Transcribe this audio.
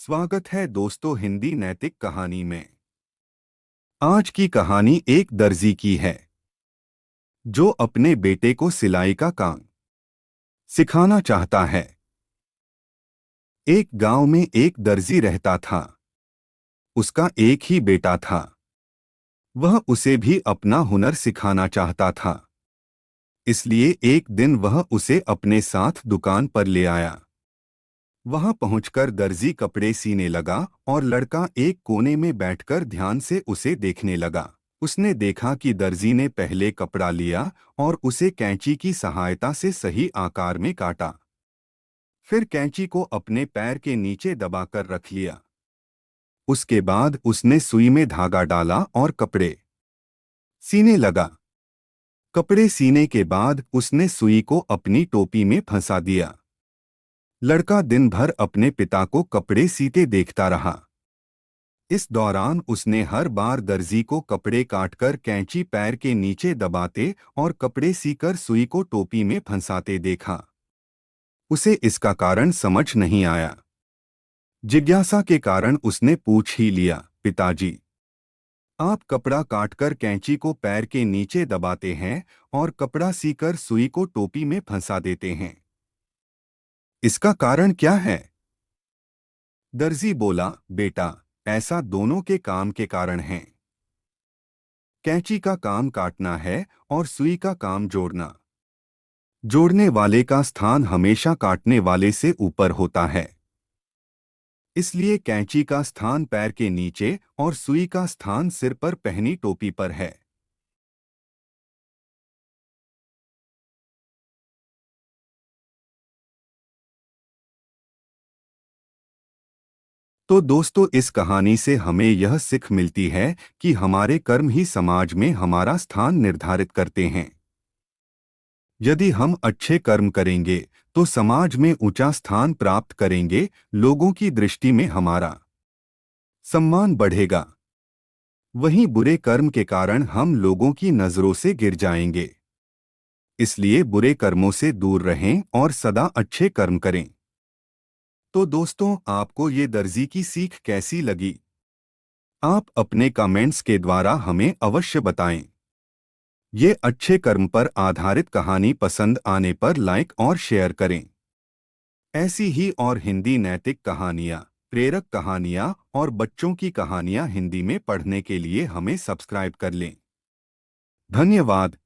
स्वागत है दोस्तों हिंदी नैतिक कहानी में। आज की कहानी एक दर्जी की है जो अपने बेटे को सिलाई का काम सिखाना चाहता है। एक गांव में एक दर्जी रहता था। उसका एक ही बेटा था। वह उसे भी अपना हुनर सिखाना चाहता था। इसलिए एक दिन वह उसे अपने साथ दुकान पर ले आया। वहां पहुंचकर दर्जी कपड़े सीने लगा और लड़का एक कोने में बैठकर ध्यान से उसे देखने लगा। उसने देखा कि दर्जी ने पहले कपड़ा लिया और उसे कैंची की सहायता से सही आकार में काटा। फिर कैंची को अपने पैर के नीचे दबाकर रख लिया। उसके बाद उसने सुई में धागा डाला और कपड़े सीने लगा। कपड़े सीने के बाद उसने सुई को अपनी टोपी में फंसा दिया। लड़का दिन भर अपने पिता को कपड़े सीते देखता रहा। इस दौरान उसने हर बार दर्जी को कपड़े काटकर कैंची पैर के नीचे दबाते और कपड़े सीकर सुई को टोपी में फंसाते देखा। उसे इसका कारण समझ नहीं आया। जिज्ञासा के कारण उसने पूछ ही लिया, पिताजी, आप कपड़ा काटकर कैंची को पैर के नीचे दबाते हैं और कपड़ा सीकर सुई को टोपी में फंसा देते हैं। इसका कारण क्या है? दर्जी बोला, बेटा, ऐसा दोनों के काम के कारण है। कैंची का काम काटना है और सुई का काम जोड़ना। जोड़ने वाले का स्थान हमेशा काटने वाले से ऊपर होता है। इसलिए कैंची का स्थान पैर के नीचे और सुई का स्थान सिर पर पहनी टोपी पर है। तो दोस्तों, इस कहानी से हमें यह सीख मिलती है कि हमारे कर्म ही समाज में हमारा स्थान निर्धारित करते हैं। यदि हम अच्छे कर्म करेंगे तो समाज में ऊंचा स्थान प्राप्त करेंगे, लोगों की दृष्टि में हमारा सम्मान बढ़ेगा। वहीं बुरे कर्म के कारण हम लोगों की नजरों से गिर जाएंगे। इसलिए बुरे कर्मों से दूर रहें और सदा अच्छे कर्म करें। तो दोस्तों, आपको ये दर्जी की सीख कैसी लगी? आप अपने कमेंट्स के द्वारा हमें अवश्य बताएं। ये अच्छे कर्म पर आधारित कहानी पसंद आने पर लाइक और शेयर करें। ऐसी ही और हिंदी नैतिक कहानियाँ, प्रेरक कहानियाँ और बच्चों की कहानियाँ हिंदी में पढ़ने के लिए हमें सब्सक्राइब कर लें। धन्यवाद।